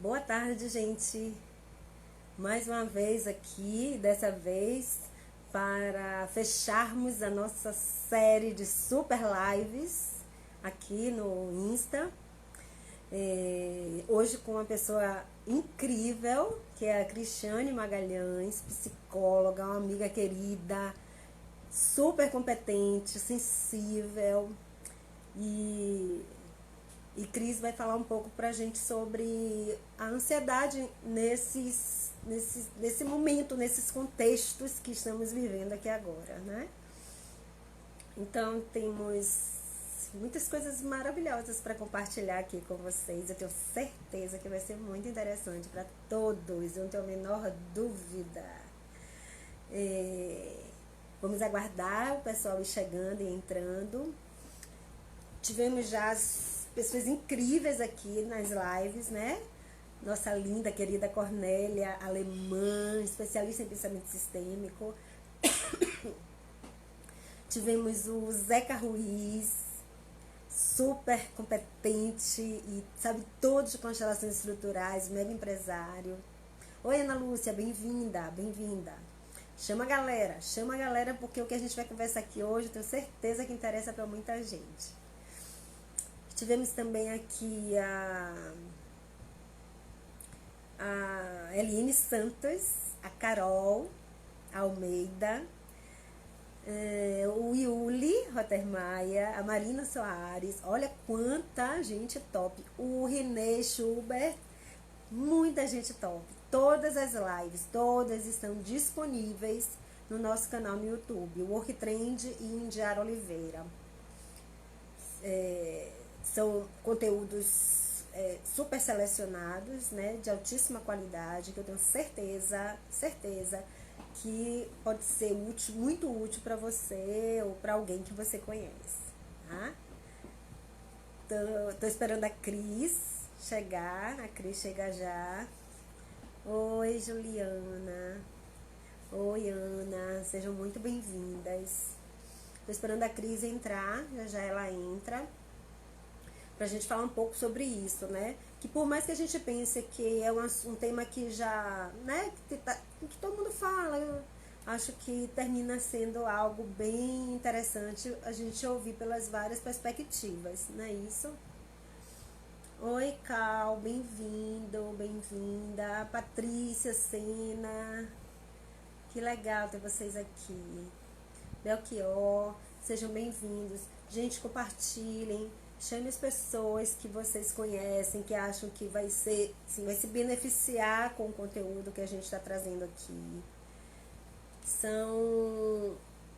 Boa tarde, gente. Mais uma vez aqui, dessa vez para fecharmos a nossa série de super lives aqui no Insta. Hoje com uma pessoa incrível, que é a Cristiane Magalhães, psicóloga, uma amiga querida, super competente, sensível. E Cris vai falar um pouco pra gente sobre a ansiedade nesse momento, nesses contextos que estamos vivendo aqui agora, né? Então, temos muitas coisas maravilhosas para compartilhar aqui com vocês. Eu tenho certeza que vai ser muito interessante para todos, eu não tenho a menor dúvida. Vamos aguardar o pessoal ir chegando e entrando. Tivemos já as pessoas incríveis aqui nas lives, né? Nossa linda, querida Cornélia, alemã, especialista em pensamento sistêmico. Tivemos o Zeca Ruiz, super competente e sabe tudo de constelações estruturais, mega empresário. Oi, Ana Lúcia, bem-vinda, bem-vinda. Chama a galera, porque o que a gente vai conversar aqui hoje, eu tenho certeza que interessa para muita gente. Tivemos também aqui a Eliane Santos, a Carol Almeida, o Yuli Rottermeier, a Marina Soares, olha quanta gente top, o René Schubert, muita gente top. Todas as lives, todas estão disponíveis no nosso canal no YouTube, o Work Trend e Indiara Oliveira. São conteúdos super selecionados, né, de altíssima qualidade, que eu tenho certeza que pode ser útil, muito útil para você ou para alguém que você conhece, tá? Tô esperando a Cris chegar, a Cris chega já. Oi, Juliana. Oi, Ana. Sejam muito bem-vindas. Tô esperando a Cris entrar, já ela entra, pra gente falar um pouco sobre isso, né? Que por mais que a gente pense que é um tema que já, né, que todo mundo fala, eu acho que termina sendo algo bem interessante a gente ouvir pelas várias perspectivas, não é isso? Oi, Cal, bem-vindo, bem-vinda. Patrícia Sena, que legal ter vocês aqui. Belchior, sejam bem-vindos. Gente, compartilhem, chame as pessoas que vocês conhecem, que acham que vai se beneficiar com o conteúdo que a gente está trazendo aqui.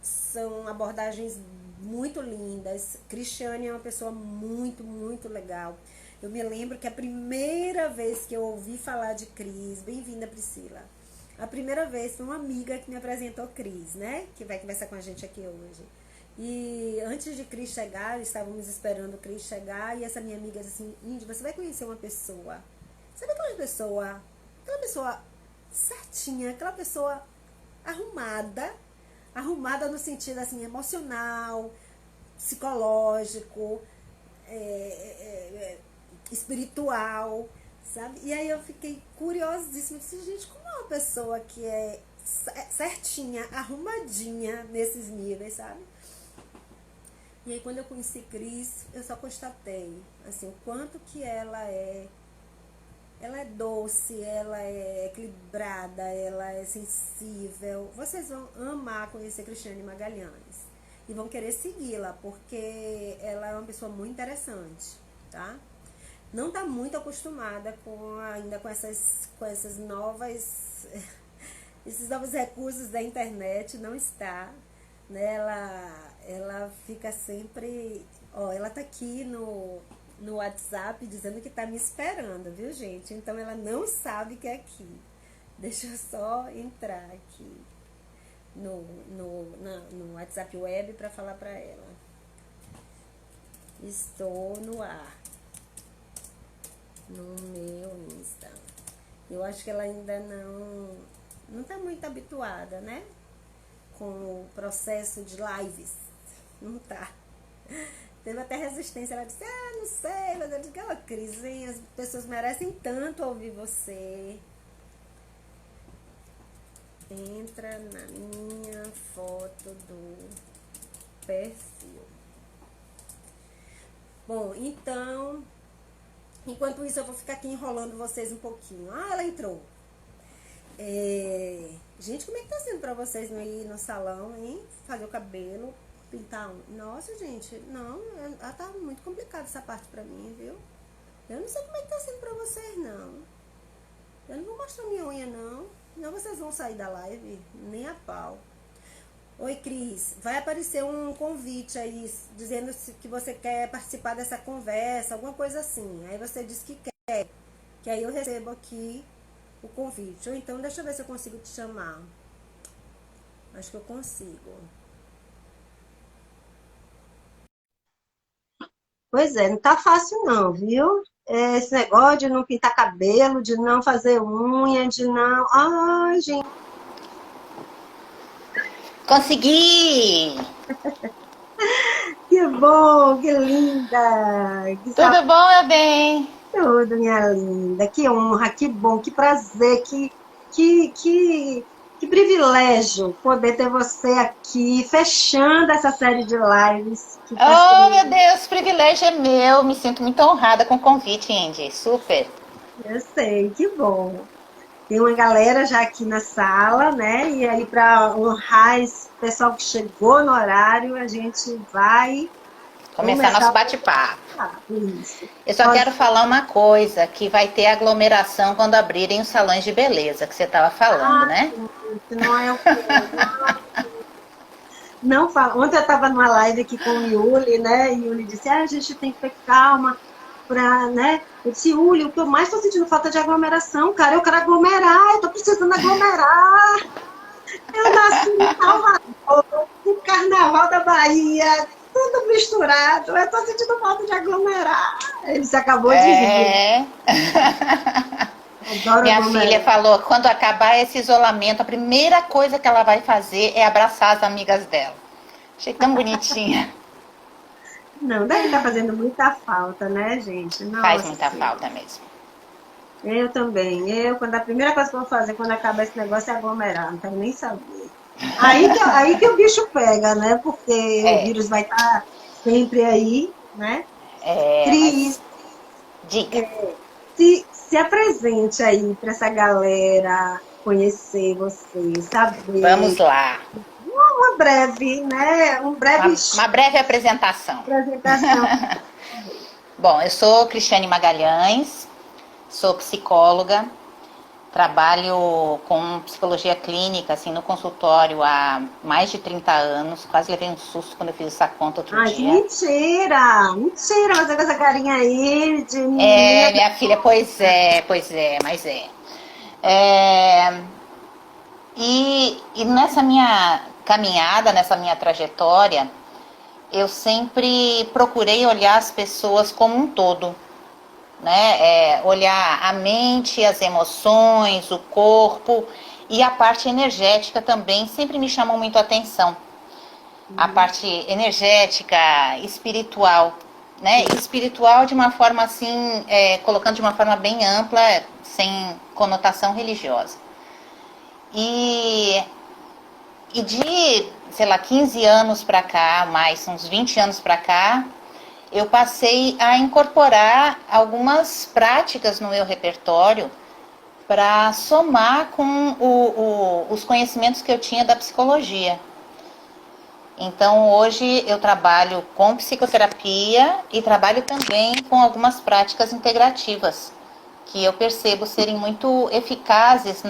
São abordagens muito lindas. Cristiane é uma pessoa muito, muito legal. Eu me lembro que a primeira vez que eu ouvi falar de Cris, bem-vinda, Priscila. A primeira vez foi uma amiga que me apresentou Cris, né? Que vai conversar com a gente aqui hoje. E antes de Cris chegar, estávamos esperando Cris chegar, e essa minha amiga disse assim: Índia, você vai conhecer uma pessoa. Sabe aquela pessoa certinha, aquela pessoa arrumada no sentido assim, emocional, psicológico, espiritual, sabe? E aí eu fiquei curiosíssima, disse, gente, como é uma pessoa que é certinha, arrumadinha nesses níveis, sabe? E aí quando eu conheci Cris, eu só constatei, assim, o quanto que ela é doce, ela é equilibrada, ela é sensível. Vocês vão amar conhecer Cristiane Magalhães e vão querer segui-la, porque ela é uma pessoa muito interessante, tá? Não está muito acostumada ainda com essas novas esses novos recursos da internet, não está, né? Ela fica sempre, ela tá aqui no WhatsApp dizendo que tá me esperando, viu, gente? Então ela não sabe que é aqui. Deixa eu só entrar aqui no WhatsApp web para falar para ela. Estou no ar. No meu Insta. Eu acho que ela ainda não tá muito habituada, né? Com o processo de lives. Não tá. Teve até resistência. Ela disse, não sei, mas eu digo, Cris, hein, as pessoas merecem tanto ouvir você. Entra na minha foto do perfil. Bom, então, enquanto isso eu vou ficar aqui enrolando vocês um pouquinho. Ela entrou. Gente, como é que tá sendo pra vocês não ir no salão, hein? Fazer o cabelo, pintar um. Nossa, gente, não, tá muito complicado essa parte pra mim, viu? Eu não sei como é que tá sendo pra vocês, não. Eu não vou mostrar minha unha, não. Não, vocês vão sair da live, nem a pau. Oi, Cris. Vai aparecer um convite aí, dizendo que você quer participar dessa conversa, alguma coisa assim. Aí você diz que quer, que aí eu recebo aqui o convite. Ou então, deixa eu ver se eu consigo te chamar. Acho que eu consigo. Pois é, não tá fácil não, viu? Esse negócio de não pintar cabelo, de não fazer unha, de não... Ai, gente. Consegui! Que bom, que linda! Que Tudo bom, meu bem? saúde, minha linda! Que honra, que bom, que prazer, que, que, que privilégio poder ter você aqui, fechando essa série de lives que está Oh, meu sendo... Deus, o privilégio é meu. Me sinto muito honrada com o convite, Andy. Super. Eu sei, que bom. Tem uma galera já aqui na sala, né? E aí, para honrar esse pessoal que chegou no horário, a gente vai Começar começar nosso a bate-papo. falar isso. Eu só quero falar uma coisa, que vai ter aglomeração quando abrirem os salões de beleza, que você estava falando, né? Gente, não é o quê? Não fala. Ontem eu estava numa live aqui com o Yuli, né? E o Yuli disse: a gente tem que ter calma para, né? Eu disse: Yuli, o que eu mais estou sentindo falta é de aglomeração, cara. Eu quero aglomerar, eu estou precisando aglomerar. Eu nasci em Salvador, no Carnaval da Bahia, tudo misturado. Eu estou sentindo falta de aglomerar. Ele se acabou de rir. Adoro Minha aglomerar. filha falou que quando acabar esse isolamento, a primeira coisa que ela vai fazer é abraçar as amigas dela. Achei tão bonitinha. Não, deve estar fazendo muita falta, né, gente? Faz Nossa muita Senhora. falta mesmo. Eu também. Quando a primeira coisa que eu vou fazer quando acabar esse negócio é aglomerar, não quero nem saber. Aí que o bicho pega, né? Porque o É, vírus vai estar sempre aí, né? mas Cris, diga. se apresente aí para essa galera conhecer você, Vamos saber. lá. Uma breve, né? Um breve Uma breve apresentação. apresentação. Bom, eu sou Cristiane Magalhães, sou psicóloga, trabalho com psicologia clínica, assim, no consultório há mais de 30 anos. Quase levei um susto quando eu fiz essa conta outro Ai, que dia. mentira! Mentira, você com essa carinha aí de menininha. Minha filha, pois é, mas é. É, e nessa minha caminhada, nessa minha trajetória, eu sempre procurei olhar as pessoas como um todo, né? Olhar a mente, as emoções, o corpo e a parte energética também sempre me chamou muito a atenção. A parte energética, espiritual, né? Espiritual de uma forma assim, colocando de uma forma bem ampla, sem conotação religiosa. E de, sei lá, 15 anos para cá, mais uns 20 anos para cá, eu passei a incorporar algumas práticas no meu repertório para somar com os conhecimentos que eu tinha da psicologia. Então, hoje eu trabalho com psicoterapia e trabalho também com algumas práticas integrativas, que eu percebo serem muito eficazes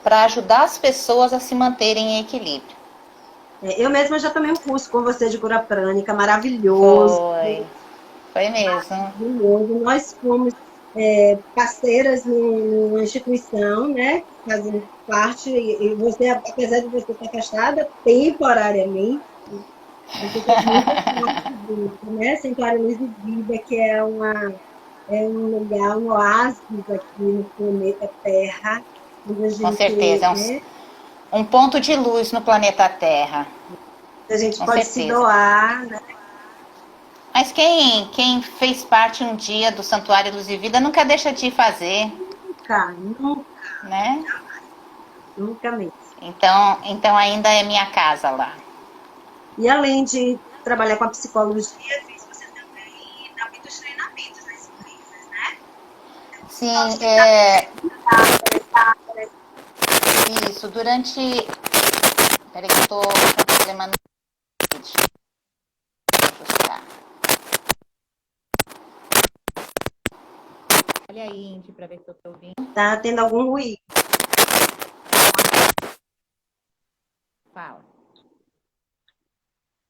para ajudar as pessoas a se manterem em equilíbrio. Eu mesma já tomei um curso com você de cura prânica, maravilhoso. Foi mesmo. Maravilhoso. Nós fomos parceiras numa instituição, né? Fazendo parte, e você, apesar de você estar afastada temporariamente, você faz muita parte disso, né? Santuário Luz e Vida, que é um lugar, um oásis aqui no planeta Terra, onde a Com gente, certeza, né, um ponto de luz no planeta Terra. a gente Com pode se certeza. doar, né? Mas quem fez parte um dia do Santuário Luz e Vida nunca deixa de fazer, Nunca, nunca, né? nunca mesmo. Então ainda é minha casa lá. E além de trabalhar com a psicologia, Cris, você também dá muitos treinamentos nas empresas, né? Só Sim, de treinamento, isso. Peraí que eu tô com um problema no vídeo. Buscar. Olha aí, Indy, pra ver se eu tô ouvindo. tá tendo algum ruído. Fala.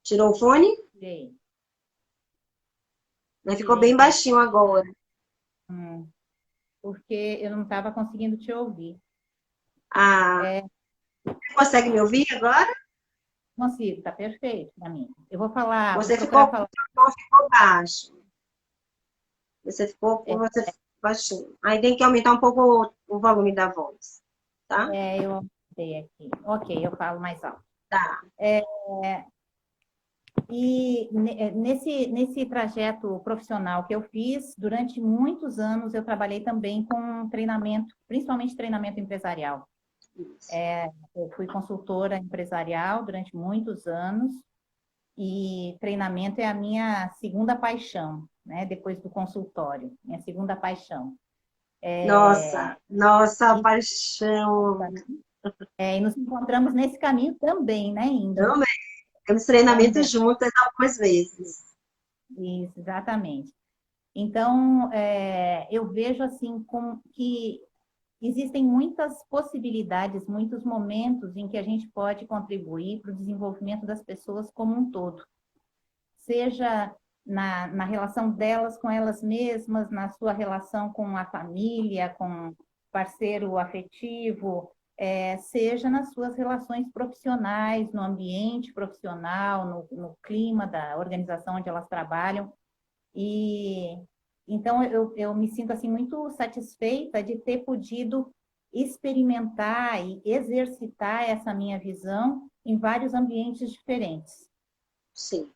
Tirou o fone? Tirei. Mas ficou Tirei bem sim. baixinho agora. Porque eu não estava conseguindo te ouvir. Ah, É, você consegue me ouvir agora? consigo, tá perfeito para mim. Eu vou falar, vou Você procurar ficou, falar. ficou baixo. É, Você ficou baixinho. Aí tem que aumentar um pouco o volume da voz, tá? eu anotei aqui. Ok, eu falo mais alto. Tá. E nesse trajeto profissional que eu fiz, durante muitos anos eu trabalhei também com treinamento, principalmente treinamento empresarial. Isso. Eu fui consultora empresarial durante muitos anos e treinamento é a minha segunda paixão, né? Depois do consultório, minha segunda paixão. Nossa, nossa E, paixão. e nos encontramos nesse caminho também, né, Índia? Também. Temos treinamento Também. juntas algumas vezes. Isso, exatamente. Então, eu vejo assim que existem muitas possibilidades, muitos momentos em que a gente pode contribuir para o desenvolvimento das pessoas como um todo. Seja na relação delas com elas mesmas, na sua relação com a família, com parceiro afetivo, seja nas suas relações profissionais, no ambiente profissional, no clima da organização onde elas trabalham. E então eu me sinto assim muito satisfeita de ter podido experimentar e exercitar essa minha visão em vários ambientes diferentes, Sim,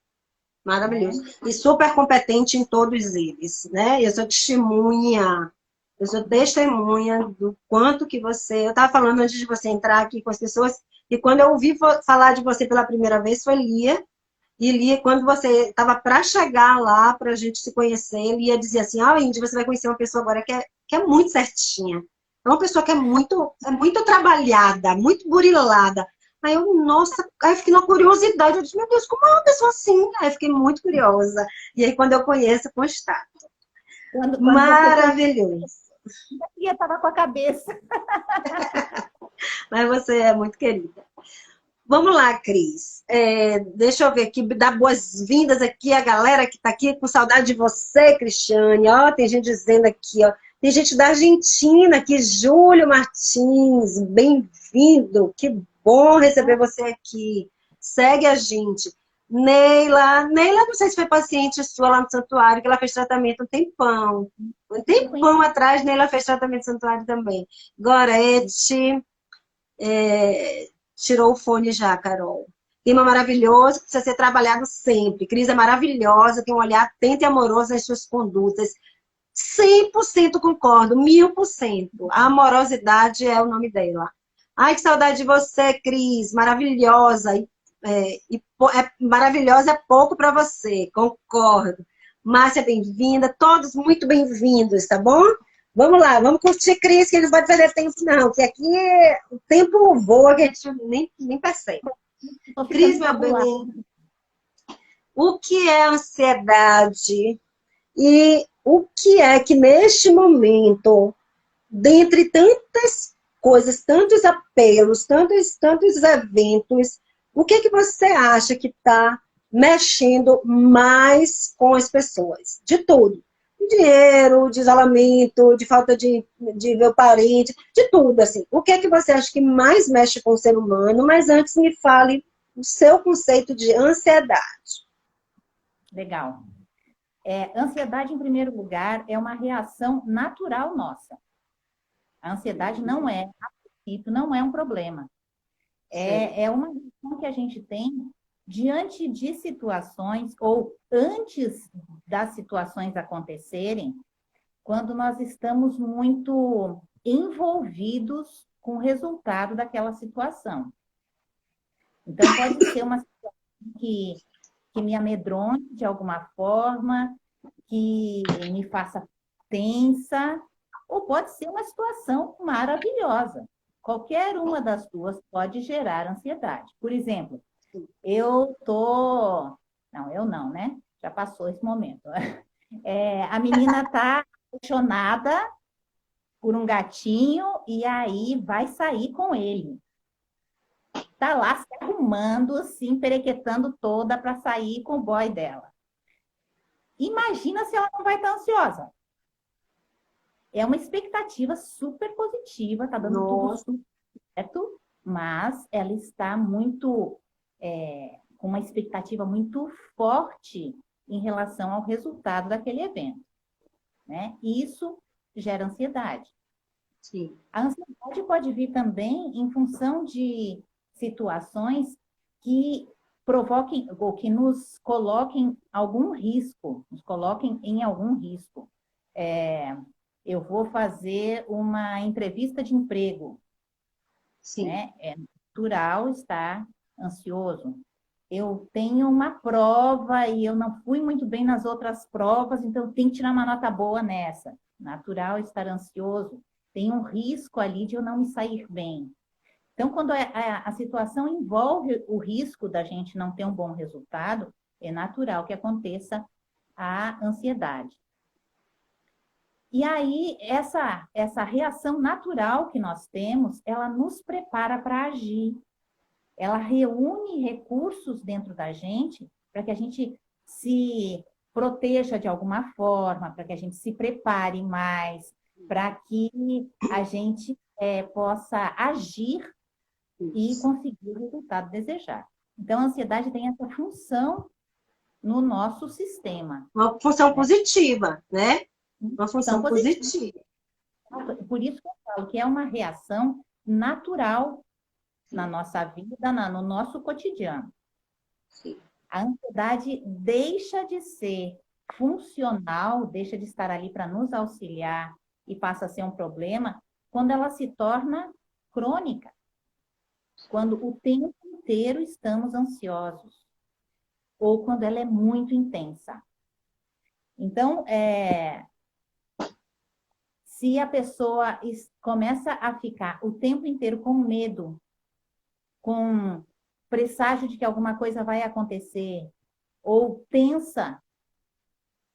maravilhoso. né? E super competente em todos eles, né? Eu sou testemunha do quanto que você. Eu estava falando antes de você entrar aqui com as pessoas, e quando eu ouvi falar de você pela primeira vez foi Lia. E Lia, quando você estava para chegar lá, para a gente se conhecer, Lia dizia assim: Ah, Indy, você vai conhecer uma pessoa agora que é muito certinha. É uma pessoa que é muito trabalhada, muito burilada. Aí eu, nossa, aí eu fiquei na curiosidade. Eu disse: Meu Deus, como é uma pessoa assim? Aí eu fiquei muito curiosa. E aí, quando eu conheço, constato. Quando você foi, Maravilhoso. eu estava com a cabeça. Mas você é muito querida. Vamos lá, Cris. Deixa eu ver aqui, dar boas-vindas aqui a galera que está aqui com saudade de você, Cristiane. Ó, tem gente dizendo aqui, ó. Tem gente da Argentina aqui, Júlio Martins, bem-vindo. Que bom receber você aqui. Segue a gente. Neila, não sei se foi paciente sua lá no santuário, que ela fez tratamento um tempão. Um Eu tempão conheci. atrás, Neila fez tratamento no santuário também. Gorete, tirou o fone já, Carol. Clima maravilhoso, que precisa ser trabalhado sempre. Cris é maravilhosa, tem um olhar atento e amoroso nas suas condutas. 100% concordo, 1000%. A amorosidade é o nome dela. Ai, que saudade de você, Cris. Maravilhosa. Maravilhosa é pouco para você, concordo. Márcia, bem-vinda. Todos muito bem-vindos, tá bom? Vamos lá, vamos curtir, Cris, que eles não podem perder tempo, não. Que aqui o tempo voa, que a gente nem percebe. Estou ficando Cris, meu cabulada. bem, o que é ansiedade? E o que é que, neste momento, dentre tantas coisas, tantos apelos, tantos eventos, o que é que você acha que está mexendo mais com as pessoas? De tudo. De dinheiro, de isolamento, de falta de ver o parente, de tudo, assim. O que é que você acha que mais mexe com o ser humano? Mas antes me fale o seu conceito de ansiedade. Legal. Ansiedade, em primeiro lugar, é uma reação natural nossa. A ansiedade não é, a princípio, não é um problema. Sim. É uma reação que a gente tem diante de situações ou antes das situações acontecerem, quando nós estamos muito envolvidos com o resultado daquela situação. Então, pode ser uma situação que me amedronte de alguma forma, que me faça tensa, ou pode ser uma situação maravilhosa. Qualquer uma das duas pode gerar ansiedade. Por exemplo, eu tô... Não, eu não, né? Já passou esse momento. A menina tá apaixonada por um gatinho e aí vai sair com ele. Tá lá se arrumando, se emperequetando toda para sair com o boy dela. Imagina se ela não vai estar ansiosa. É uma expectativa super positiva, tá dando tudo super certo, mas ela está muito com uma expectativa muito forte em relação ao resultado daquele evento, né? E isso gera ansiedade. Sim. A ansiedade pode vir também em função de situações que provoquem ou que nos coloquem algum risco, nos coloquem em algum risco. Eu vou fazer uma entrevista de emprego, Sim. né? É natural estar ansioso. Eu tenho uma prova e eu não fui muito bem nas outras provas, então eu tenho que tirar uma nota boa nessa. Natural estar ansioso. Tem um risco ali de eu não me sair bem. Então, quando a situação envolve o risco da gente não ter um bom resultado, é natural que aconteça a ansiedade. E aí, essa reação natural que nós temos, ela nos prepara para agir. Ela reúne recursos dentro da gente para que a gente se proteja de alguma forma, para que a gente se prepare mais, para que a gente possa agir e conseguir o resultado desejado. Então, a ansiedade tem essa função no nosso sistema. Uma função né? positiva, né? Uma Função função positiva. Por isso que eu falo que é uma reação natural na nossa vida, no nosso cotidiano. Sim. A ansiedade deixa de ser funcional, deixa de estar ali para nos auxiliar e passa a ser um problema quando ela se torna crônica. Quando o tempo inteiro estamos ansiosos ou quando ela é muito intensa. Então, se a pessoa começa a ficar o tempo inteiro com medo, com presságio de que alguma coisa vai acontecer, ou tensa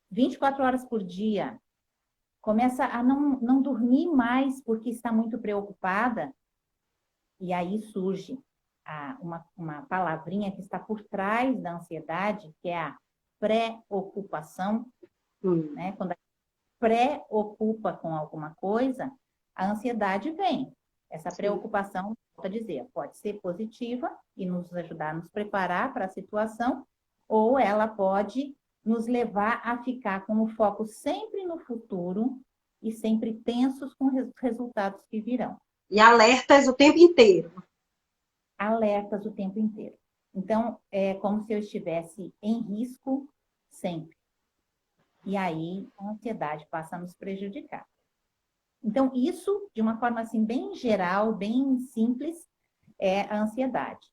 24 horas por dia, começa a não dormir mais porque está muito preocupada, e aí surge uma palavrinha que está por trás da ansiedade, que é a preocupação, né? Quando a gente preocupa com alguma coisa, a ansiedade vem. Essa preocupação, volto a dizer, pode ser positiva e nos ajudar a nos preparar para a situação, ou ela pode nos levar a ficar com o foco sempre no futuro e sempre tensos com os resultados que virão. E alertas o tempo inteiro. Alertas o tempo inteiro. Então, é como se eu estivesse em risco sempre. E aí, a ansiedade passa a nos prejudicar. Então, isso, de uma forma assim, bem geral, bem simples, é a ansiedade.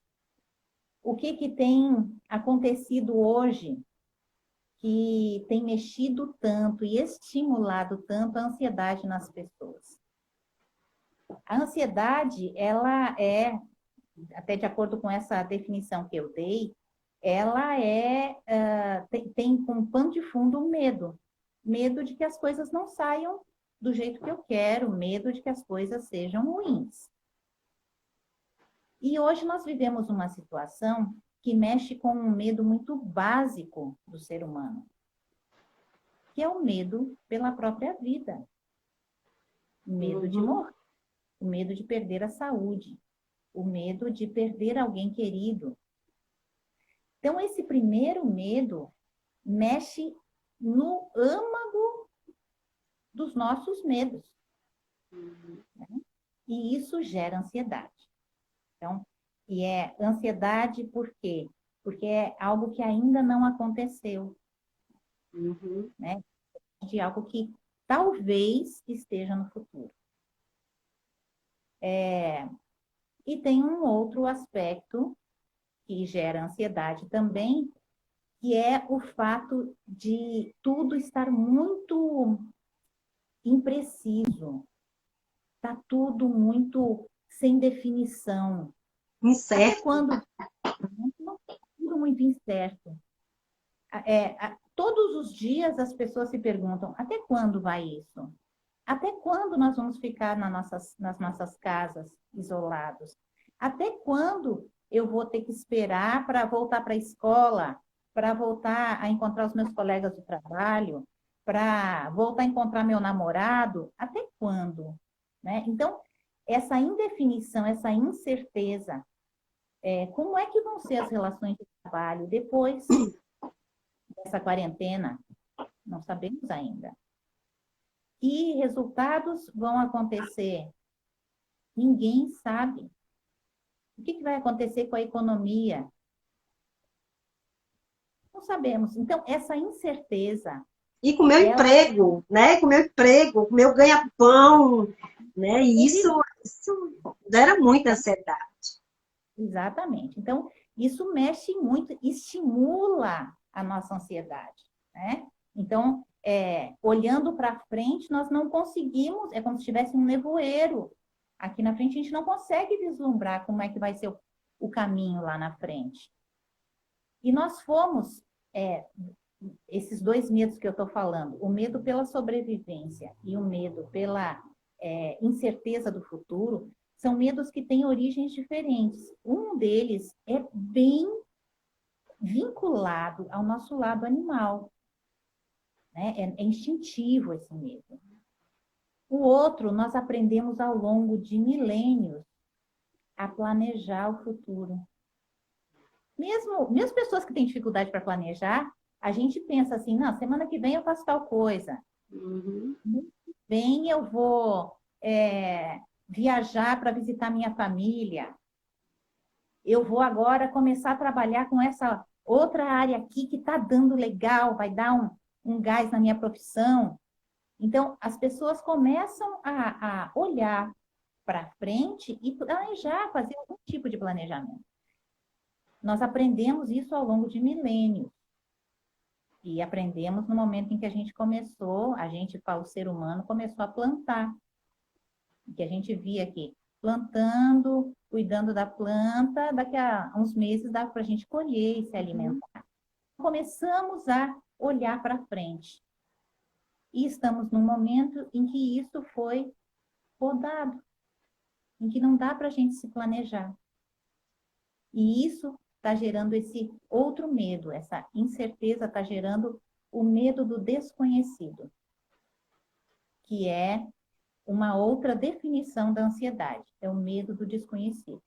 O que tem acontecido hoje que tem mexido tanto e estimulado tanto a ansiedade nas pessoas? A ansiedade, ela é, até de acordo com essa definição que eu dei, ela tem como pano de fundo o medo. Medo de que as coisas não saiam do jeito que eu quero, medo de que as coisas sejam ruins. E hoje nós vivemos uma situação que mexe com um medo muito básico do ser humano, que é o medo pela própria vida. O medo de morrer, o medo de perder a saúde, o medo de perder alguém querido. Então, esse primeiro medo mexe no âmago dos nossos medos. Né? E isso gera ansiedade. Então, e é ansiedade por quê? porque é algo que ainda não aconteceu, Uhum. né? De algo que talvez esteja no futuro. E tem um outro aspecto que gera ansiedade também, que é o fato de tudo estar muito impreciso, está tudo muito sem definição. Até Incerto. quando? Tudo muito incerto. Todos os dias as pessoas se perguntam, até quando vai isso? Até quando nós vamos ficar nas nossas casas isolados? Até quando eu vou ter que esperar para voltar para a escola, para voltar a encontrar os meus colegas de trabalho, para voltar a encontrar meu namorado? Até quando? Né? Então, essa indefinição, essa incerteza, como é que vão ser as relações de trabalho depois dessa quarentena? Não sabemos ainda. Que resultados vão acontecer? Ninguém sabe. O que vai acontecer com a economia? Não sabemos. Então, essa incerteza, E com o meu ela emprego, né? Com o meu emprego, com o meu ganha-pão, né? E isso gera muita ansiedade. exatamente. Então, isso mexe muito, estimula a nossa ansiedade, né? Então, olhando para frente, nós não conseguimos, é como se tivesse um nevoeiro. Aqui na frente, a gente não consegue vislumbrar como é que vai ser o caminho lá na frente. E nós fomos, esses dois medos que eu estou falando, o medo pela sobrevivência e o medo pela incerteza do futuro, são medos que têm origens diferentes. Um deles é bem vinculado ao nosso lado animal, né? É instintivo esse medo. O outro, nós aprendemos ao longo de milênios a planejar o futuro. Mesmo pessoas que têm dificuldade para planejar, a gente pensa assim, não, semana que vem eu faço tal coisa. Uhum. Mês que vem eu vou viajar para visitar minha família. Eu vou agora começar a trabalhar com essa outra área aqui que está dando legal, vai dar um gás na minha profissão. Então, as pessoas começam a olhar para frente e planejar, fazer algum tipo de planejamento. Nós aprendemos isso ao longo de milênios. E aprendemos no momento em que a gente começou, o ser humano começou a plantar. Que a gente via aqui, plantando, cuidando da planta, daqui a uns meses dá para a gente colher e se alimentar. Começamos a olhar para frente. E estamos num momento em que isso foi podado, em que não dá para a gente se planejar. E isso está gerando esse outro medo, essa incerteza está gerando o medo do desconhecido, que é uma outra definição da ansiedade, é o medo do desconhecido.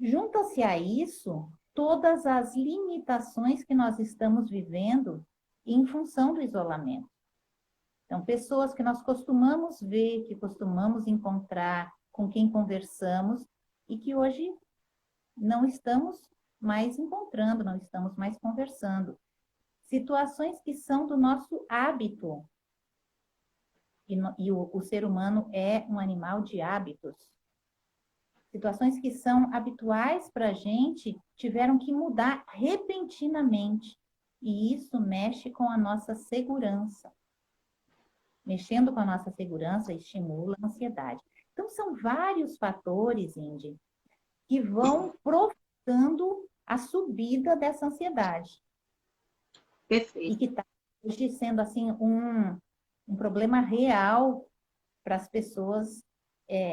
Junta-se a isso todas as limitações que nós estamos vivendo em função do isolamento. Então, pessoas que nós costumamos ver, que costumamos encontrar, com quem conversamos, e que hoje não estamos mais encontrando, não estamos mais conversando. Situações que são do nosso hábito. E o ser humano é um animal de hábitos. Situações que são habituais para a gente tiveram que mudar repentinamente. E isso mexe com a nossa segurança. Mexendo com a nossa segurança, estimula a ansiedade. Então, são vários fatores, Indy, que vão provocando a subida dessa ansiedade. Perfeito. E que está hoje sendo, assim, um problema real para as pessoas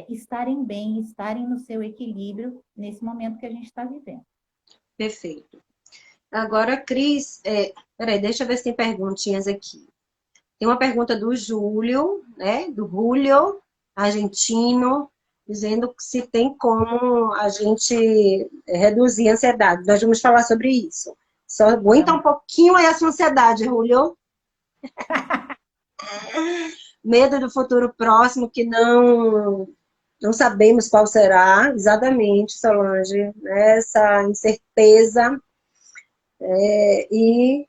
estarem bem, estarem no seu equilíbrio nesse momento que a gente está vivendo. Perfeito. Agora, Cris, peraí, deixa eu ver se tem perguntinhas aqui. Tem uma pergunta do Júlio, né? Do Julio, argentino, dizendo se tem como a gente reduzir a ansiedade. Nós vamos falar sobre isso. Só aguenta um pouquinho aí a sua ansiedade, Julio. Medo do futuro próximo que não não sabemos qual será exatamente, Solange, né, essa incerteza. E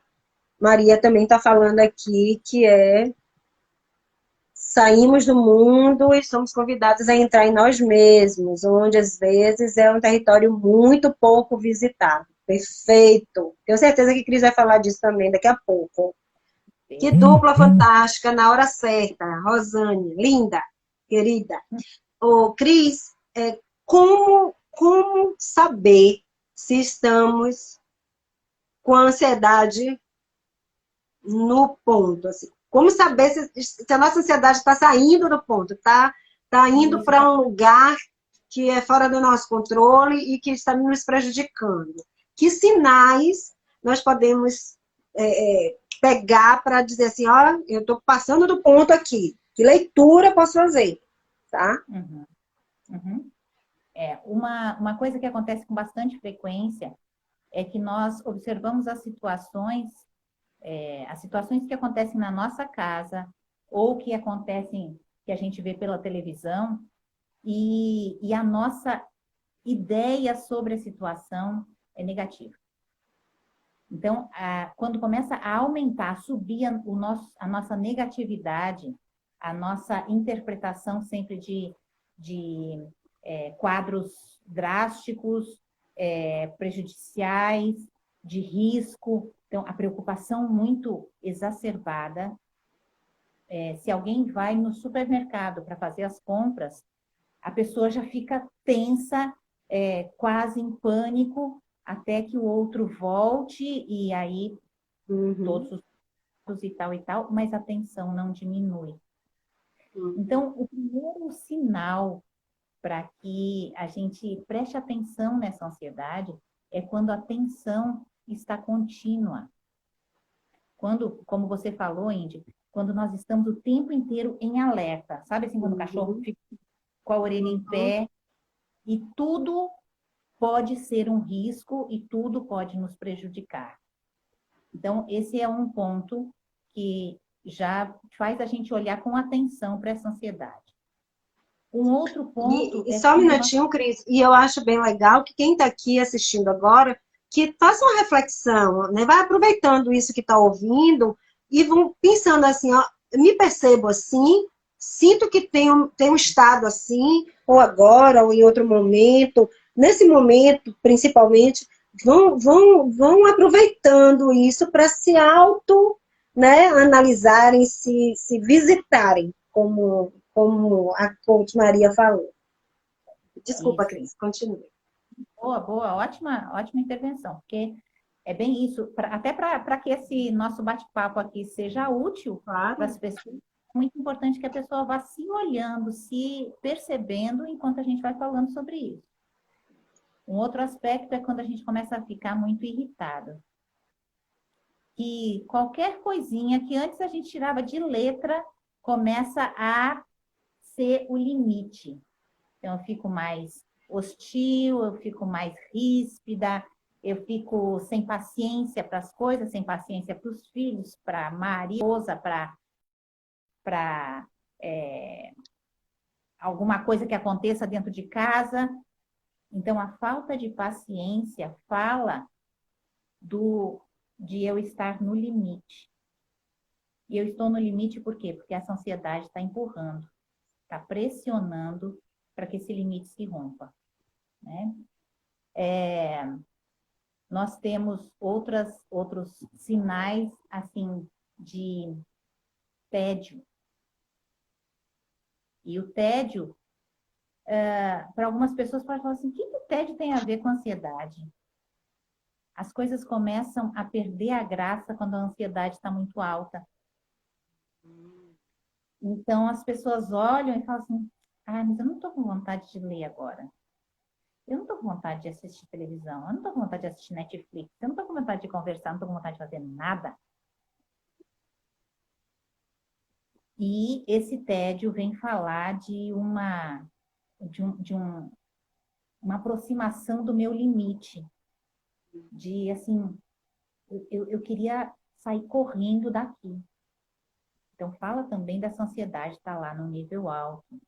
Maria também está falando aqui que saímos do mundo e somos convidados a entrar em nós mesmos, onde às vezes é um território muito pouco visitado. Perfeito. Tenho certeza que Cris vai falar disso também daqui a pouco. Que dupla fantástica, na hora certa. Rosane, linda, querida. Ô, Cris, como saber se estamos com a ansiedade no ponto? Assim? Como saber se a nossa ansiedade está saindo do ponto, tá indo para um lugar que é fora do nosso controle e que está nos prejudicando? Que sinais nós podemos pegar para dizer assim, ó, eu estou passando do ponto aqui. Que leitura posso fazer, tá? Uhum, uhum. Uma coisa que acontece com bastante frequência é que nós observamos as situações que acontecem na nossa casa ou que acontecem, que a gente vê pela televisão, e a nossa ideia sobre a situação é negativa. Então, quando começa a aumentar, a subir a nossa negatividade, a nossa interpretação sempre de quadros drásticos, prejudiciais, de risco, então, a preocupação muito exacerbada. Se alguém vai no supermercado para fazer as compras, a pessoa já fica tensa, quase em pânico, até que o outro volte, e aí todos os e tal, mas a tensão não diminui. Então, o primeiro sinal para que a gente preste atenção nessa ansiedade é quando a tensão está contínua. Quando, como você falou, Indy, quando nós estamos o tempo inteiro em alerta. Sabe assim, quando o cachorro fica com a orelha em pé e tudo pode ser um risco e tudo pode nos prejudicar. Então, esse é um ponto que já faz a gente olhar com atenção para essa ansiedade. Um outro ponto E é só um quando nós... minutinho, Cris, e eu acho bem legal que quem está aqui assistindo agora, que faça uma reflexão, né? Vai aproveitando isso que está ouvindo e vão pensando assim, ó, me percebo assim, sinto que tenho um estado assim, ou agora, ou em outro momento, nesse momento, principalmente, vão aproveitando isso para se né, analisarem, se visitarem, como a coach Maria falou. Desculpa, Isso. Cris, continue. Boa, ótima intervenção, porque é bem isso, até para que esse nosso bate-papo aqui seja útil para Claro. as pessoas, é muito importante que a pessoa vá se olhando, se percebendo enquanto a gente vai falando sobre isso. Um outro aspecto é quando a gente começa a ficar muito irritado. Que qualquer coisinha que antes a gente tirava de letra começa a ser o limite. Então, eu fico mais hostil, eu fico mais ríspida, eu fico sem paciência para as coisas, sem paciência para os filhos, para a esposa, para alguma coisa que aconteça dentro de casa. Então, a falta de paciência fala de eu estar no limite. E eu estou no limite por quê? Porque essa ansiedade está empurrando, está pressionando para que esse limite se rompa, né? Nós temos outros sinais, assim, de tédio. E o tédio, para algumas pessoas, pode falar assim, o que o tédio tem a ver com ansiedade? As coisas começam a perder a graça quando a ansiedade está muito alta. Então, as pessoas olham e falam assim, mas eu não estou com vontade de ler agora. Eu não estou com vontade de assistir televisão. Eu não estou com vontade de assistir Netflix. Eu não estou com vontade de conversar. Não estou com vontade de fazer nada. E esse tédio vem falar de uma aproximação do meu limite. De, assim, eu queria sair correndo daqui. Então, fala também dessa ansiedade estar lá no nível alto.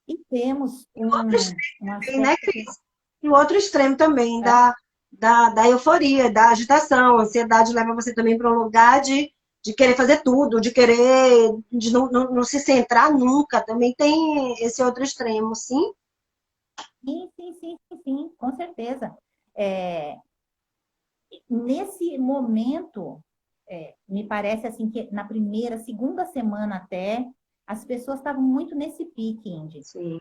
E temos Outro um extremo, né, aspecto que Cris? E o outro extremo também da euforia, da agitação. A ansiedade leva você também para um lugar de querer fazer tudo, de querer, de não se centrar nunca. Também tem esse outro extremo, sim? sim, sim, sim, sim, sim, com certeza. É, nesse momento, me parece assim que na primeira, segunda semana até, as pessoas estavam muito nesse pique, Indy. Sim,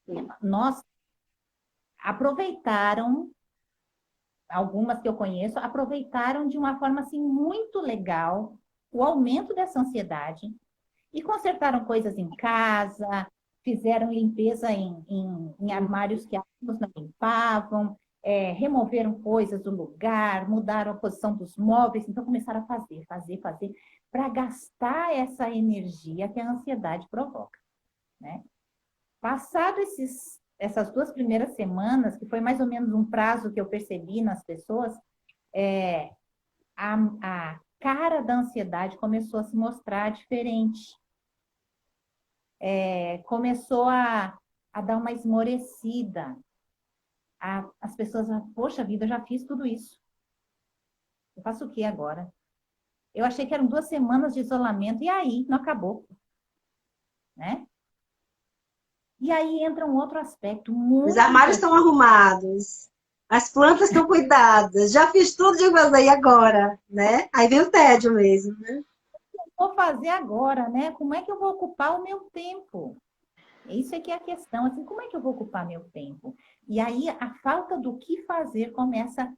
sim. Nós aproveitaram, algumas que eu conheço, aproveitaram de uma forma assim muito legal o aumento dessa ansiedade e consertaram coisas em casa, fizeram limpeza em armários que alguns não limpavam, removeram coisas do lugar, mudaram a posição dos móveis, então começaram a fazer, fazer, fazer, para gastar essa energia que a ansiedade provoca, né? Passado essas 2 primeiras semanas, que foi mais ou menos um prazo que eu percebi nas pessoas, é, a cara da ansiedade começou a se mostrar diferente. Começou a dar uma esmorecida. As pessoas, poxa vida, eu já fiz tudo isso. Eu faço o que agora? Eu achei que eram 2 semanas de isolamento, e aí não acabou, né? E aí entra um outro aspecto Os muito armários importante. estão arrumados, as plantas estão cuidadas, já fiz tudo de fazer e agora, né? Aí vem o tédio mesmo, né? Vou fazer agora, né? Como é que eu vou ocupar o meu tempo? Isso é que é a questão, assim, como é que eu vou ocupar meu tempo? E aí a falta do que fazer começa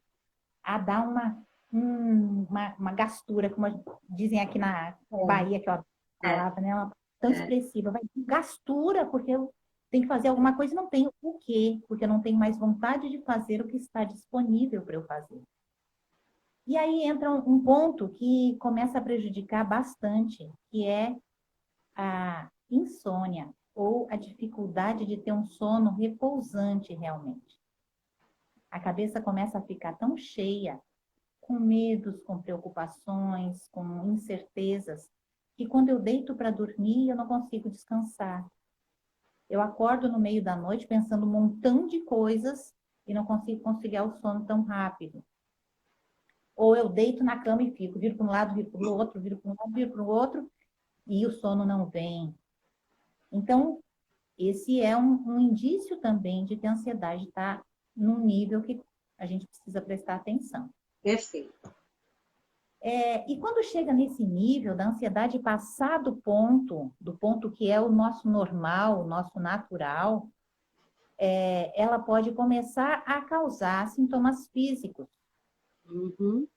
a dar uma gastura, como dizem aqui na Bahia, que é a É, palavra, né? Uma tão é. expressiva. Vai ter gastura, porque eu tenho que fazer alguma coisa e não tenho o quê, porque eu não tenho mais vontade de fazer o que está disponível para eu fazer. E aí entra um ponto que começa a prejudicar bastante, que é a insônia ou a dificuldade de ter um sono repousante realmente. A cabeça começa a ficar tão cheia, com medos, com preocupações, com incertezas, que quando eu deito para dormir, eu não consigo descansar. Eu acordo no meio da noite pensando um montão de coisas e não consigo conciliar o sono tão rápido. Ou eu deito na cama e fico, viro para um lado, viro para o outro, viro para um lado, viro para o outro, e o sono não vem. Então, esse é um indício também de que a ansiedade está num nível que a gente precisa prestar atenção. Perfeito. E quando chega nesse nível da ansiedade passar do ponto que é o nosso normal, o nosso natural, ela pode começar a causar sintomas físicos, Uhum,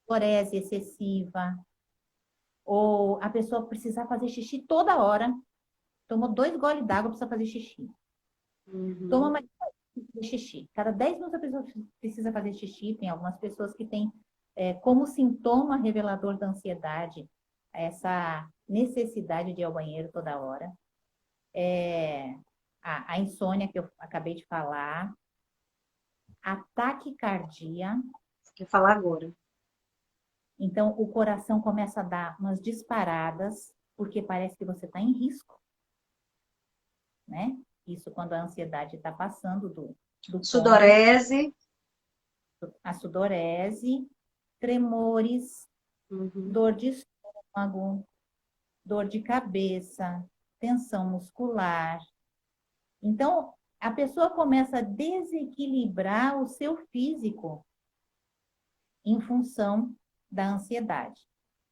florese excessiva, ou a pessoa precisar fazer xixi toda hora, tomou 2 goles d'água, precisa fazer xixi. Toma uhum. mais xixi. Cada 10 minutos a pessoa precisa fazer xixi. Tem algumas pessoas que têm como sintoma revelador da ansiedade essa necessidade de ir ao banheiro toda hora. A insônia que eu acabei de falar, ataque cardíaco. Quer falar agora? Então, o coração começa a dar umas disparadas, porque parece que você está em risco, né? Isso quando a ansiedade está passando do ponto. Sudorese. A sudorese, tremores, Uhum. dor de estômago, dor de cabeça, tensão muscular. Então, a pessoa começa a desequilibrar o seu físico em função da ansiedade.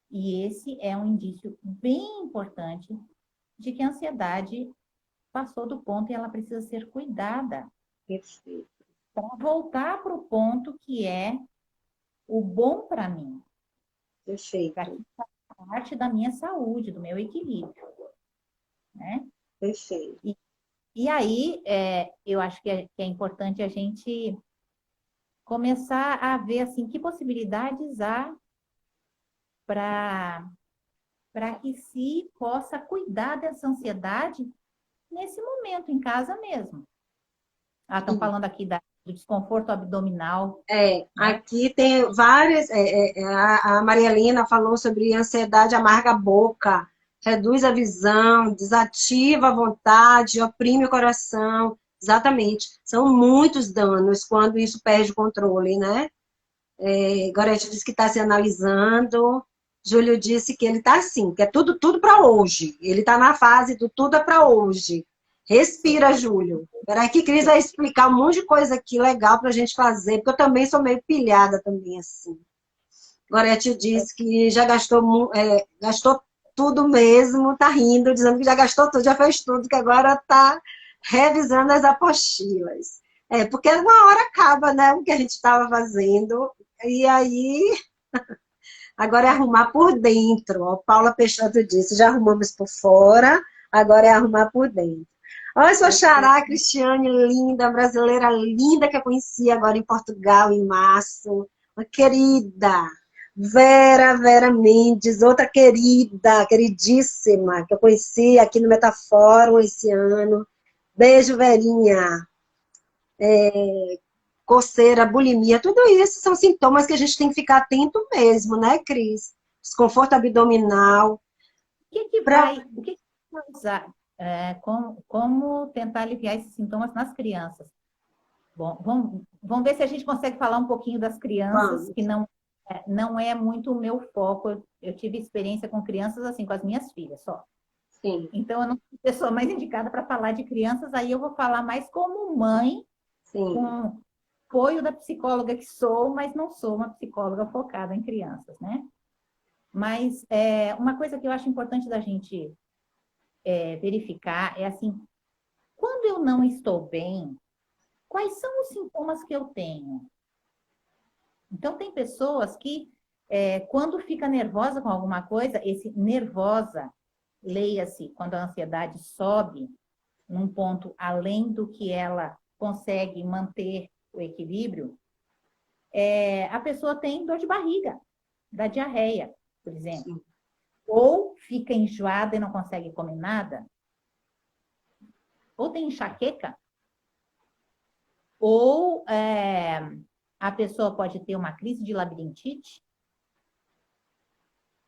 E esse é um indício bem importante de que a ansiedade passou do ponto e ela precisa ser cuidada Perfeito. para voltar para o ponto que é o bom para mim, para Perfeito. que faça parte da minha saúde, do meu equilíbrio, né? Perfeito. E aí, eu acho que é importante a gente começar a ver assim que possibilidades há para que se possa cuidar dessa ansiedade nesse momento, em casa mesmo. Estão falando aqui do desconforto abdominal, né? Aqui tem várias. A Maria Helena falou sobre ansiedade amarga a boca. reduz a visão, desativa a vontade, oprime o coração. Exatamente. São muitos danos quando isso perde o controle, né? Gorete disse que está se analisando. Júlio disse que ele está assim, que é tudo, tudo para hoje. Ele está na fase do tudo é para hoje. Respira, Júlio. Peraí que Cris vai explicar um monte de coisa aqui legal para a gente fazer, porque eu também sou meio pilhada também, assim. Gorete disse que já gastou tudo mesmo, tá rindo, dizendo que já gastou tudo, já fez tudo, que agora está revisando as apostilas. Porque uma hora acaba, né, o que a gente estava fazendo, e aí agora é arrumar por dentro. Ó, Paula Peixoto disse, já arrumamos por fora, agora é arrumar por dentro. Olha sua xará, Cristiane, linda, brasileira linda, que eu conheci agora em Portugal, em março. Uma querida. Vera Mendes, outra querida, queridíssima, que eu conheci aqui no Metafórum esse ano. Beijo, Verinha. Coceira, bulimia, tudo isso são sintomas que a gente tem que ficar atento mesmo, né, Cris? Desconforto abdominal. O que vai usar? Como tentar aliviar esses sintomas nas crianças? Bom, vamos ver se a gente consegue falar um pouquinho das crianças, Vamos. que não é muito o meu foco. Eu tive experiência com crianças assim, com as minhas filhas só. Sim. Então, eu não sou a pessoa mais indicada para falar de crianças, aí eu vou falar mais como mãe, Sim. com apoio da psicóloga que sou, mas não sou uma psicóloga focada em crianças, né? Mas uma coisa que eu acho importante da gente verificar é assim, quando eu não estou bem, quais são os sintomas que eu tenho? Então, tem pessoas que, quando fica nervosa com alguma coisa, esse nervosa, leia-se, quando a ansiedade sobe num ponto além do que ela consegue manter o equilíbrio, a pessoa tem dor de barriga, da diarreia, por exemplo. Sim. Ou fica enjoada e não consegue comer nada, ou tem enxaqueca, ou a pessoa pode ter uma crise de labirintite.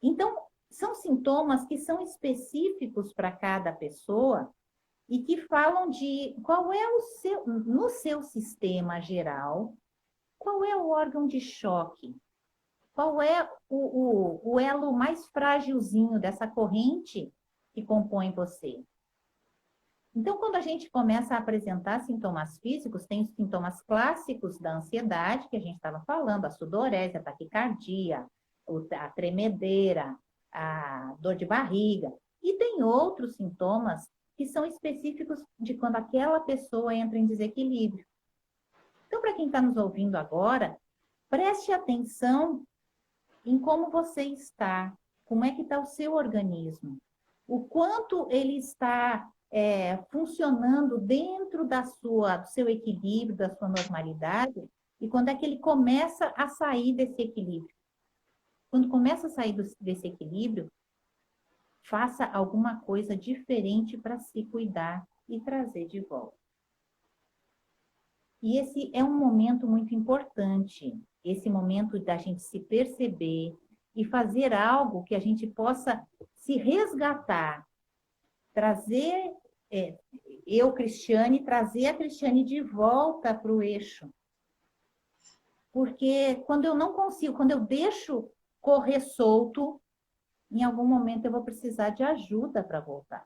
Então, são sintomas que são específicos para cada pessoa e que falam de qual é no seu sistema geral, qual é o órgão de choque, qual é o elo mais frágilzinho dessa corrente que compõe você. Então, quando a gente começa a apresentar sintomas físicos, tem os sintomas clássicos da ansiedade, que a gente estava falando, a sudorese, a taquicardia, a tremedeira, a dor de barriga. E tem outros sintomas que são específicos de quando aquela pessoa entra em desequilíbrio. Então, para quem está nos ouvindo agora, preste atenção em como você está, como é que está o seu organismo, o quanto ele está funcionando dentro do seu equilíbrio, da sua normalidade, e quando é que ele começa a sair desse equilíbrio. Quando começa a sair desse equilíbrio, faça alguma coisa diferente para se cuidar e trazer de volta. E esse é um momento muito importante, esse momento da gente se perceber e fazer algo que a gente possa se resgatar, trazer, eu, Cristiane, trazer a Cristiane de volta para o eixo. Porque quando eu não consigo, quando eu deixo correr solto, em algum momento eu vou precisar de ajuda para voltar.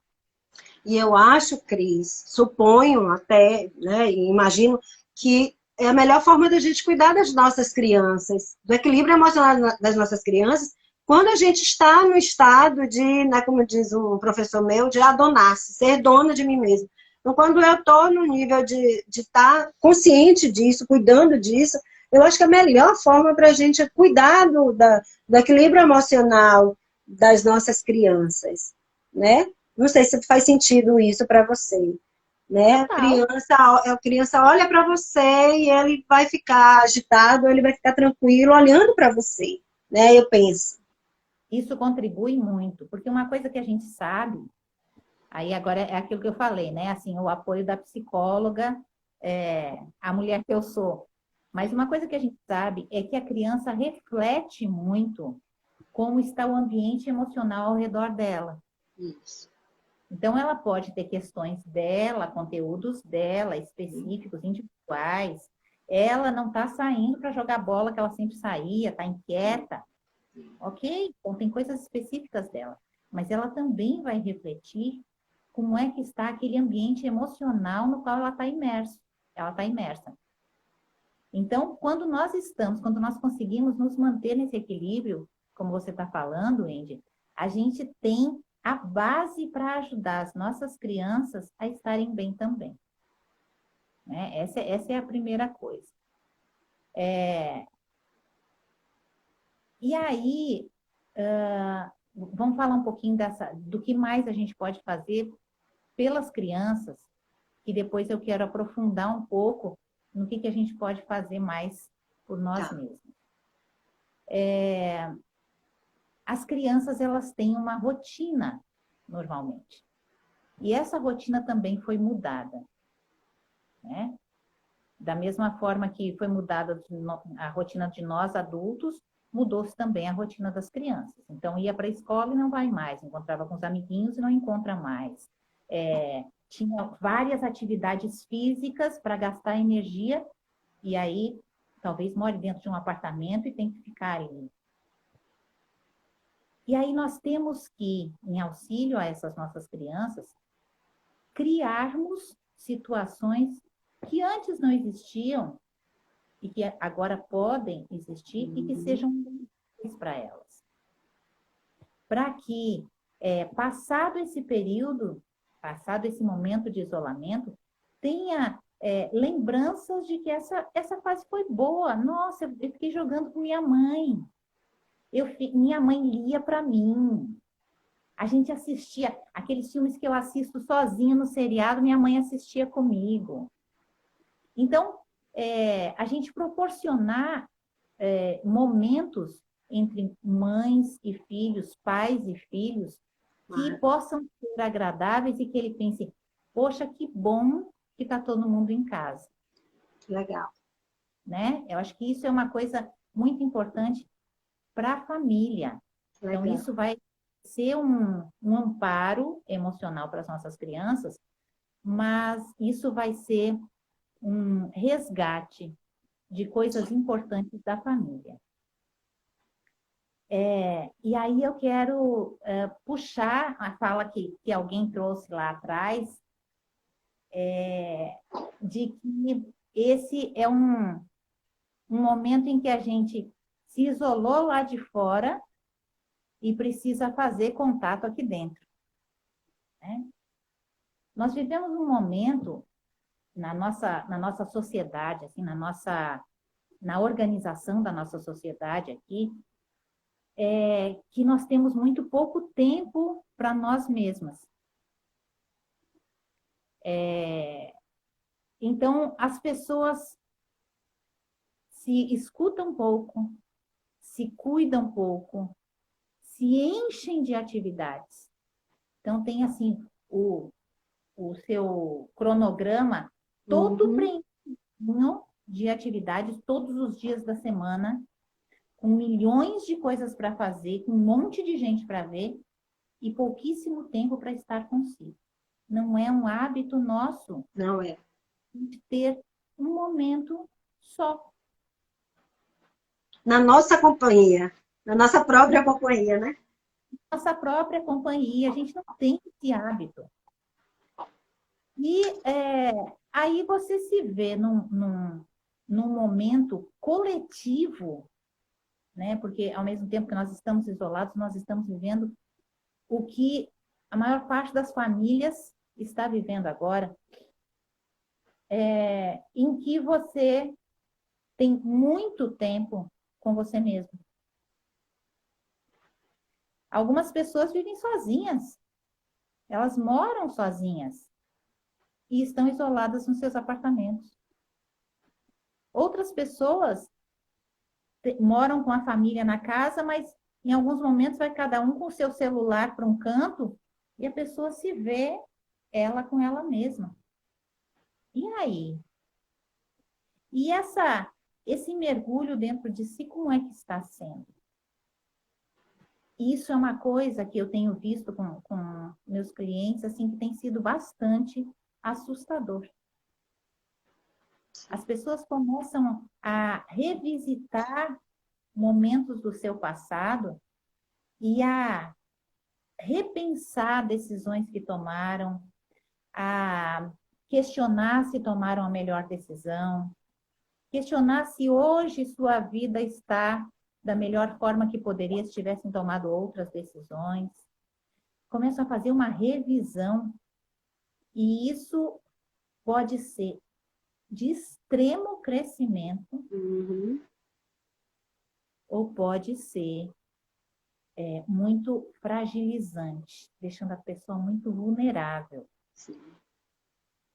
E eu acho, Cris, suponho até, né, e imagino que é a melhor forma da gente cuidar das nossas crianças, do equilíbrio emocional das nossas crianças, quando a gente está no estado de, né, como diz um professor meu, de adonar-se, ser dona de mim mesmo. Então, quando eu estou no nível de estar consciente disso, cuidando disso, eu acho que a melhor forma para a gente é cuidar do equilíbrio emocional das nossas crianças, né? Não sei se faz sentido isso para você, né? A criança olha para você e ele vai ficar agitado, ele vai ficar tranquilo olhando para você, né? Eu penso. Isso contribui muito, porque uma coisa que a gente sabe, aí agora é aquilo que eu falei, né? Assim, o apoio da psicóloga, a mulher que eu sou. Mas uma coisa que a gente sabe é que a criança reflete muito como está o ambiente emocional ao redor dela. Isso. Então, ela pode ter questões dela, conteúdos dela, específicos, individuais. Ela não está saindo para jogar bola que ela sempre saía, está inquieta. Ok? Então, tem coisas específicas dela. Mas ela também vai refletir como é que está aquele ambiente emocional no qual ela está imersa. Ela está imersa. Então, quando nós conseguimos nos manter nesse equilíbrio, como você está falando, Andy, a gente tem a base para ajudar as nossas crianças a estarem bem também. Né? Essa é a primeira coisa. E aí, vamos falar um pouquinho do que mais a gente pode fazer pelas crianças, e depois eu quero aprofundar um pouco no que a gente pode fazer mais por nós mesmos. As crianças, elas têm uma rotina, normalmente. E essa rotina também foi mudada. Né? Da mesma forma que foi mudada a rotina de nós, adultos, mudou-se também a rotina das crianças. Então, ia para a escola e não vai mais. Encontrava com os amiguinhos e não encontra mais. Tinha várias atividades físicas para gastar energia. E aí, talvez more dentro de um apartamento e tem que ficar ali. E aí nós temos que, em auxílio a essas nossas crianças, criarmos situações que antes não existiam e que agora podem existir e que sejam úteis para elas. Para que, passado esse período, passado esse momento de isolamento, tenha lembranças de que essa fase foi boa. Nossa, eu fiquei jogando com minha mãe. Minha mãe lia para mim. A gente assistia aqueles filmes que eu assisto sozinha no seriado, minha mãe assistia comigo. Então, a gente proporcionar momentos entre mães e filhos, pais e filhos, que possam ser agradáveis e que ele pense, poxa, que bom que está todo mundo em casa. Legal. Né? Eu acho que isso é uma coisa muito importante para a família. Legal. Então, isso vai ser um amparo emocional para as nossas crianças, mas isso vai ser um resgate de coisas importantes da família. E aí eu quero puxar a fala que alguém trouxe lá atrás, de que esse é um momento em que a gente se isolou lá de fora e precisa fazer contato aqui dentro. Né? Nós vivemos um momento na nossa sociedade, assim, na organização da nossa sociedade aqui, que nós temos muito pouco tempo para nós mesmas. Então, as pessoas se escutam pouco, se cuidam pouco, se enchem de atividades. Então, tem assim, o seu cronograma todo preenchido de atividades todos os dias da semana, com milhões de coisas para fazer, com um monte de gente para ver e pouquíssimo tempo para estar consigo. Não é um hábito nosso. Não é. De ter um momento só. Na nossa companhia. Na nossa própria companhia, né? Nossa própria companhia. A gente não tem esse hábito. E aí você se vê num momento coletivo, né? Porque ao mesmo tempo que nós estamos isolados, nós estamos vivendo o que a maior parte das famílias está vivendo agora, em que você tem muito tempo com você mesmo. Algumas pessoas vivem sozinhas, elas moram sozinhas e estão isoladas nos seus apartamentos. Outras pessoas moram com a família na casa, mas em alguns momentos vai cada um com o seu celular para um canto e a pessoa se vê ela com ela mesma. E aí? E esse mergulho dentro de si, como é que está sendo? Isso é uma coisa que eu tenho visto com meus clientes, assim, que tem sido bastante assustador. As pessoas começam a revisitar momentos do seu passado e a repensar decisões que tomaram, a questionar se tomaram a melhor decisão, questionar se hoje sua vida está da melhor forma que poderia se tivessem tomado outras decisões. Começam a fazer uma revisão e isso pode ser de extremo crescimento ou pode ser muito fragilizante, deixando a pessoa muito vulnerável. Sim,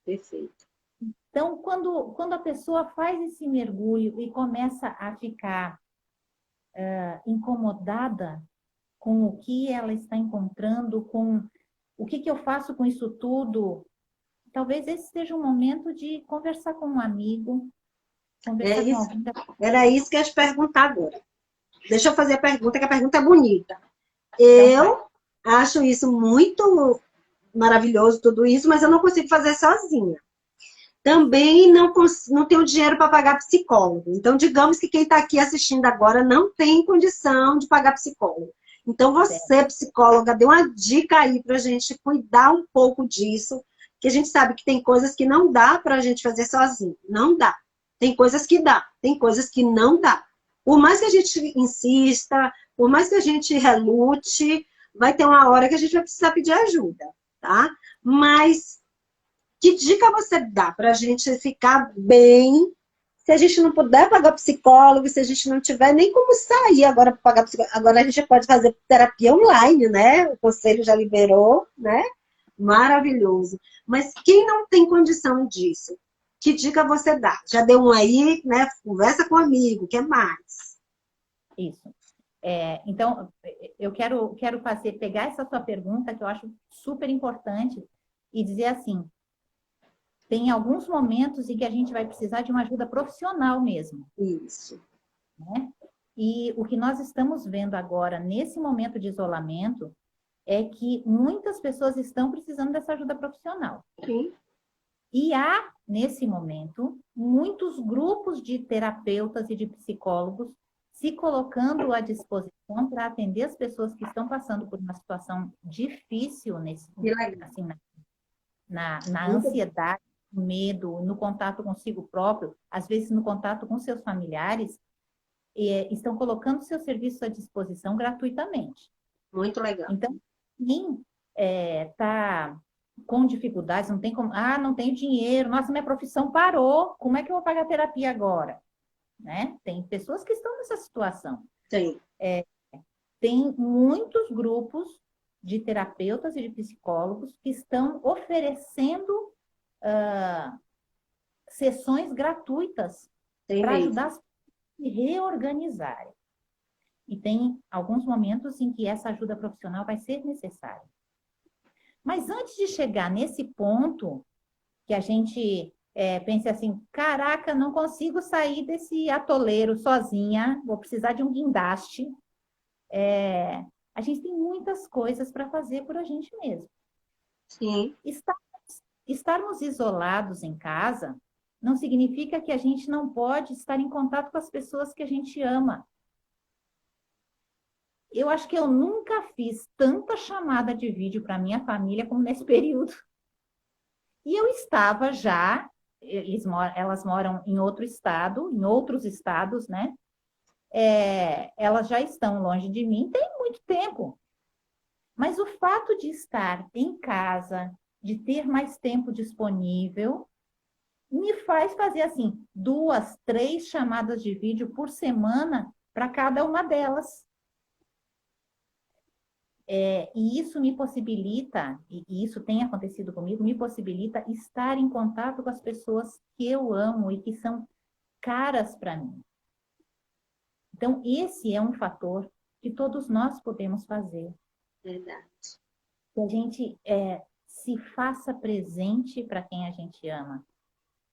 perfeito. Então, quando a pessoa faz esse mergulho e começa a ficar incomodada com o que ela está encontrando, com o que eu faço com isso tudo, talvez esse seja um momento de conversar com um amigo, conversar com alguém. Era isso que eu ia te perguntar agora. Deixa eu fazer a pergunta, que a pergunta é bonita. Eu acho isso muito maravilhoso, tudo isso, mas eu não consigo fazer sozinha. Também não tenho dinheiro para pagar psicólogo. Então, digamos que quem está aqui assistindo agora não tem condição de pagar psicólogo. Então, você, psicóloga, dê uma dica aí para a gente cuidar um pouco disso, que a gente sabe que tem coisas que não dá para a gente fazer sozinho. Não dá. Tem coisas que dá, tem coisas que não dá. Por mais que a gente insista, por mais que a gente relute, vai ter uma hora que a gente vai precisar pedir ajuda, tá? Mas que dica você dá para a gente ficar bem, se a gente não puder pagar psicólogo, se a gente não tiver nem como sair agora para pagar psicólogo? Agora a gente pode fazer terapia online, né? O conselho já liberou, né? Maravilhoso. Mas quem não tem condição disso, que dica você dá? Já deu um aí, né? Conversa com um amigo, o que mais? Isso. Então, eu quero pegar essa sua pergunta, que eu acho super importante, e dizer assim, tem alguns momentos em que a gente vai precisar de uma ajuda profissional mesmo. Isso. Né? E o que nós estamos vendo agora, nesse momento de isolamento, é que muitas pessoas estão precisando dessa ajuda profissional. Sim. E há, nesse momento, muitos grupos de terapeutas e de psicólogos se colocando à disposição para atender as pessoas que estão passando por uma situação difícil assim, na ansiedade, no medo, no contato consigo próprio, às vezes no contato com seus familiares, estão colocando seus serviços à disposição gratuitamente. Muito legal. Então, quem está com dificuldades, não tem como, não tenho dinheiro, nossa, minha profissão parou, como é que eu vou pagar terapia agora? Né? Tem pessoas que estão nessa situação. Sim. Tem muitos grupos de terapeutas e de psicólogos que estão oferecendo sessões gratuitas para ajudar as pessoas a se reorganizarem. E tem alguns momentos em que essa ajuda profissional vai ser necessária. Mas antes de chegar nesse ponto, que a gente pense assim, caraca, não consigo sair desse atoleiro sozinha, vou precisar de um guindaste. A gente tem muitas coisas para fazer por a gente mesmo. Sim. Estarmos isolados em casa não significa que a gente não pode estar em contato com as pessoas que a gente ama. Eu acho que eu nunca fiz tanta chamada de vídeo para minha família como nesse período. E eu estava já, elas moram em outro estado, em outros estados, né? Elas já estão longe de mim tem muito tempo. Mas o fato de estar em casa, de ter mais tempo disponível, me faz fazer assim 2, 3 chamadas de vídeo por semana para cada uma delas. E isso me possibilita, e isso tem acontecido comigo, me possibilita estar em contato com as pessoas que eu amo e que são caras para mim. Então, esse é um fator que todos nós podemos fazer. Verdade. Que a gente se faça presente para quem a gente ama.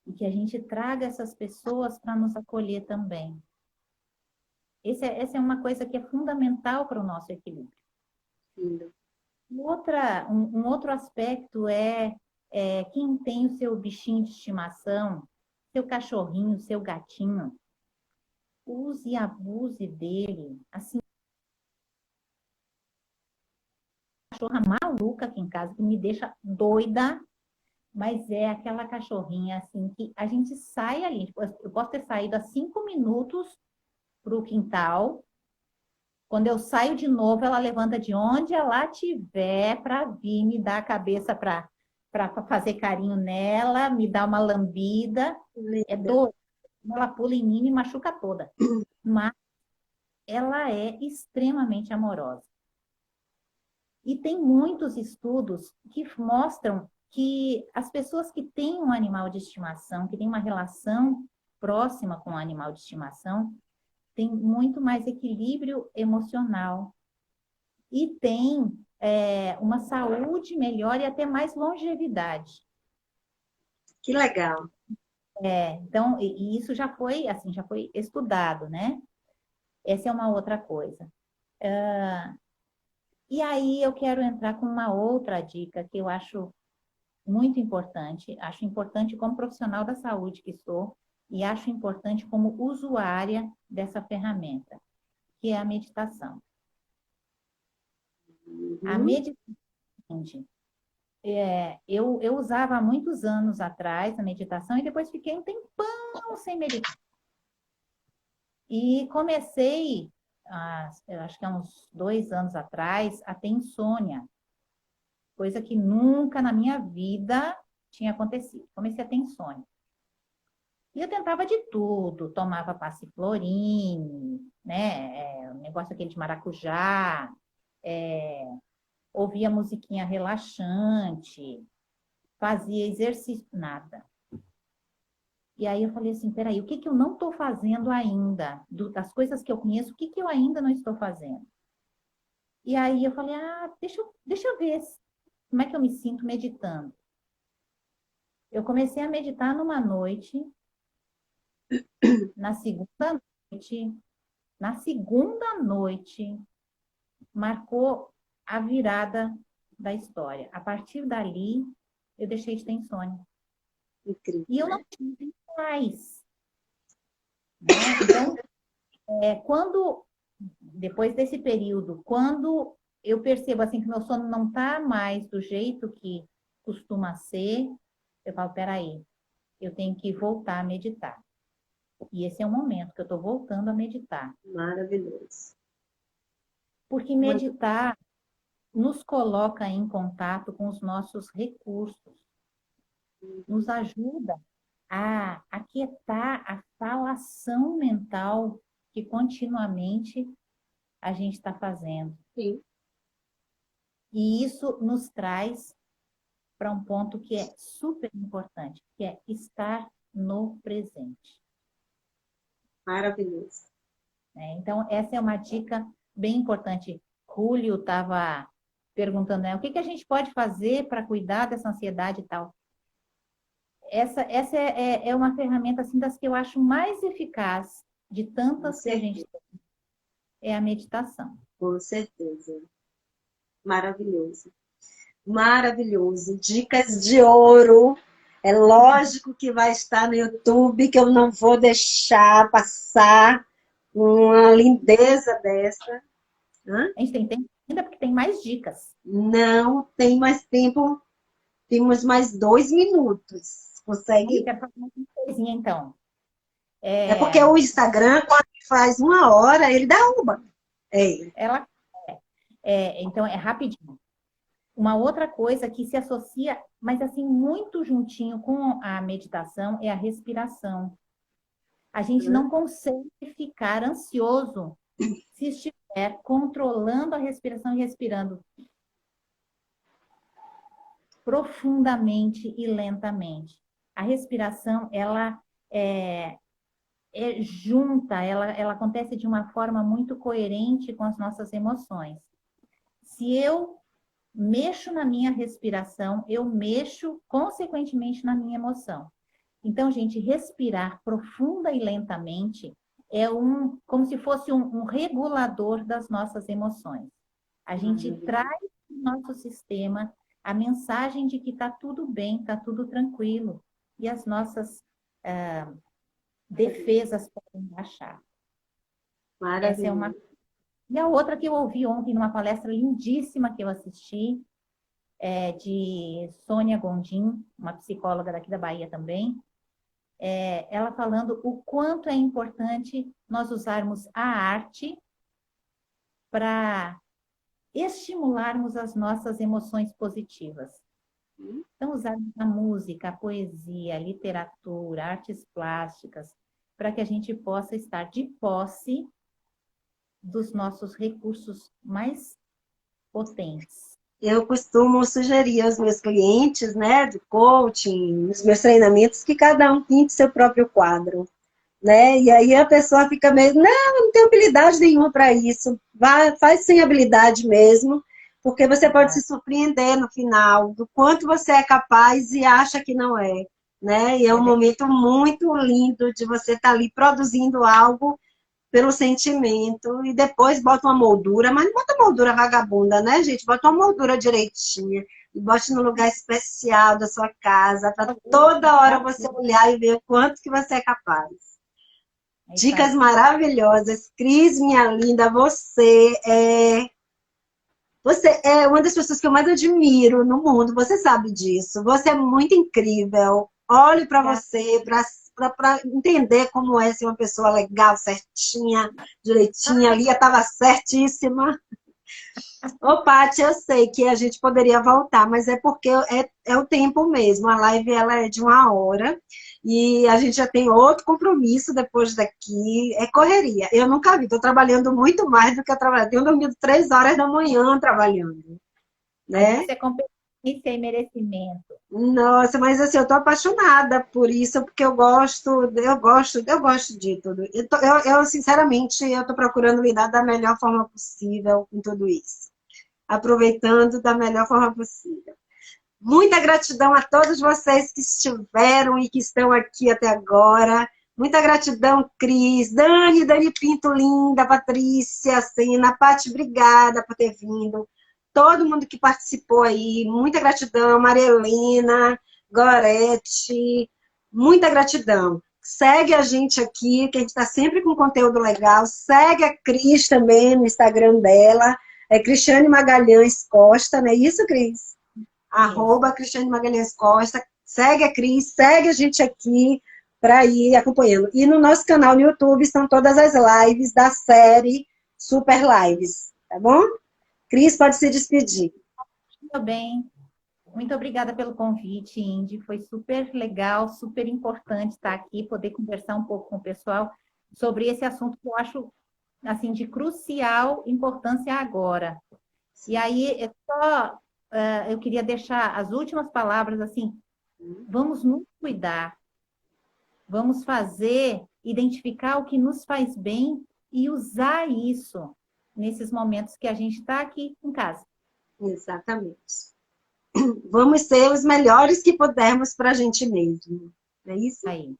E que a gente traga essas pessoas para nos acolher também. Essa é uma coisa que é fundamental para o nosso equilíbrio. Lindo. Um outro aspecto é quem tem o seu bichinho de estimação, seu cachorrinho, seu gatinho, use e abuse dele. Assim, cachorra maluca aqui em casa que me deixa doida, mas é aquela cachorrinha assim que a gente sai ali. Tipo, eu posso ter saído há 5 minutos para o quintal. Quando eu saio de novo, ela levanta de onde ela estiver para vir me dar a cabeça para fazer carinho nela, me dar uma lambida. É Linda. doida. Ela pula em mim e me machuca toda. Mas ela é extremamente amorosa. E tem muitos estudos que mostram que as pessoas que têm um animal de estimação, que têm uma relação próxima com o animal de estimação, têm muito mais equilíbrio emocional e têm uma saúde melhor e até mais longevidade. Que legal. Então, e isso já foi, assim, já foi estudado, né? Essa é uma outra coisa. E aí eu quero entrar com uma outra dica que eu acho muito importante. Acho importante como profissional da saúde que sou e acho importante como usuária dessa ferramenta, que é a meditação. A meditação, eu usava há muitos anos atrás a meditação e depois fiquei um tempão sem meditar. E comecei, eu acho que há uns 2 anos atrás, a ter insônia. Coisa que nunca na minha vida tinha acontecido. Comecei a ter insônia. E eu tentava de tudo. Tomava passiflorine, né? O negócio aquele de maracujá. Ouvia musiquinha relaxante. Fazia exercício. Nada. E aí eu falei assim, peraí, o que que eu não estou fazendo ainda? Das coisas que eu conheço, o que que eu ainda não estou fazendo? E aí eu falei, deixa eu ver como é que eu me sinto meditando. Eu comecei a meditar numa noite, na segunda noite, marcou a virada da história. A partir dali, eu deixei de ter insônia. Incrível. E eu não tive mais. Né? Então, depois desse período, quando eu percebo assim que meu sono não está mais do jeito que costuma ser, eu falo, peraí, eu tenho que voltar a meditar. E esse é o momento que eu estou voltando a meditar. Maravilhoso. Porque meditar nos coloca em contato com os nossos recursos. Nos ajuda a aquietar a falação mental que continuamente a gente está fazendo. Sim. E isso nos traz para um ponto que é super importante, que é estar no presente. Maravilhoso. Então, essa é uma dica bem importante. Julio estava perguntando, né, o que a gente pode fazer para cuidar dessa ansiedade e tal. Essa é uma ferramenta assim, das que eu acho mais eficaz de tantas que a gente tem. É a meditação. Com certeza. Maravilhoso. Maravilhoso. Dicas de ouro. É lógico que vai estar no YouTube, que eu não vou deixar passar uma lindeza dessa. Hã? A gente tem tempo ainda porque tem mais dicas. Não tem mais tempo. Temos mais 2 minutos. Consegue? Eu quero fazer uma coisinha, então. É porque o Instagram, quando faz 1 hora, ele derruba. Então, é rapidinho. Uma outra coisa que se associa, mas assim, muito juntinho com a meditação, é a respiração. A gente não consegue ficar ansioso se estiver controlando a respiração e respirando profundamente e lentamente. A respiração, ela é junta, ela acontece de uma forma muito coerente com as nossas emoções. Se eu mexo na minha respiração, eu mexo, consequentemente, na minha emoção. Então, gente, respirar profunda e lentamente é como se fosse um regulador das nossas emoções. A gente traz no nosso sistema a mensagem de que está tudo bem, está tudo tranquilo. E as nossas defesas podem baixar. Essa é uma. E a outra que eu ouvi ontem numa palestra lindíssima que eu assisti, de Sônia Gondim, uma psicóloga daqui da Bahia também, ela falando o quanto é importante nós usarmos a arte para estimularmos as nossas emoções positivas. Então, usarmos a música, a poesia, a literatura, artes plásticas, para que a gente possa estar de posse dos nossos recursos mais potentes. Eu costumo sugerir aos meus clientes, né, do coaching, nos meus treinamentos, que cada um pinte seu próprio quadro, né? E aí a pessoa fica meio, não tenho habilidade nenhuma para isso. Faz sem habilidade mesmo, porque você pode se surpreender no final do quanto você é capaz e acha que não é, né? E é um momento muito lindo de você estar ali produzindo algo pelo sentimento, e depois bota uma moldura, mas não bota moldura vagabunda, né, gente? Bota uma moldura direitinha, e bote no lugar especial da sua casa, para toda hora você olhar e ver o quanto que você é capaz. Dicas maravilhosas. Cris, minha linda, você é uma das pessoas que eu mais admiro no mundo, você sabe disso. Você é muito incrível. Olhe para você, para entender como é ser uma pessoa legal, certinha, direitinha. A Lia estava certíssima. Ô, Paty, eu sei que a gente poderia voltar, mas é porque é o tempo mesmo. A live ela é de 1 hora e a gente já tem outro compromisso depois daqui. É correria. Eu nunca vi, estou trabalhando muito mais do que eu trabalho. Tenho dormido 3 horas da manhã trabalhando, né? Isso é competência e merecimento. Nossa, mas assim, eu tô apaixonada por isso, porque eu gosto de tudo. Eu sinceramente, eu tô procurando lidar da melhor forma possível com tudo isso. Aproveitando da melhor forma possível. Muita gratidão a todos vocês que estiveram e que estão aqui até agora. Muita gratidão, Cris, Dani Pinto, linda, Patrícia, Sena, Paty, obrigada por ter vindo. Todo mundo que participou aí, muita gratidão, Maria Helena, Gorete, muita gratidão. Segue a gente aqui, que a gente está sempre com conteúdo legal. Segue a Cris também no Instagram dela, é Cristiane Magalhães Costa, não é isso, Cris? @ Cristiane Magalhães Costa. Segue a Cris, segue a gente aqui para ir acompanhando. E no nosso canal no YouTube estão todas as lives da série Super Lives, tá bom? Cris, pode se despedir. Muito bem. Muito obrigada pelo convite, Indy. Foi super legal, super importante estar aqui, poder conversar um pouco com o pessoal sobre esse assunto que eu acho assim, de crucial importância agora. E aí, eu queria deixar as últimas palavras assim, vamos nos cuidar, vamos identificar o que nos faz bem e usar isso nesses momentos que a gente está aqui em casa. Exatamente. Vamos ser os melhores que pudermos para a gente mesmo. É isso? Aí.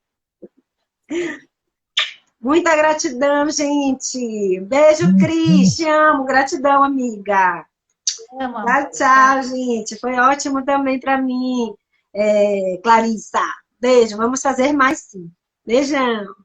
Muita gratidão, gente. Beijo, Cris. Te amo. Gratidão, amiga. Tchau, tchau, gente. Foi ótimo também para mim, Clarissa. Beijo. Vamos fazer mais sim. Beijão.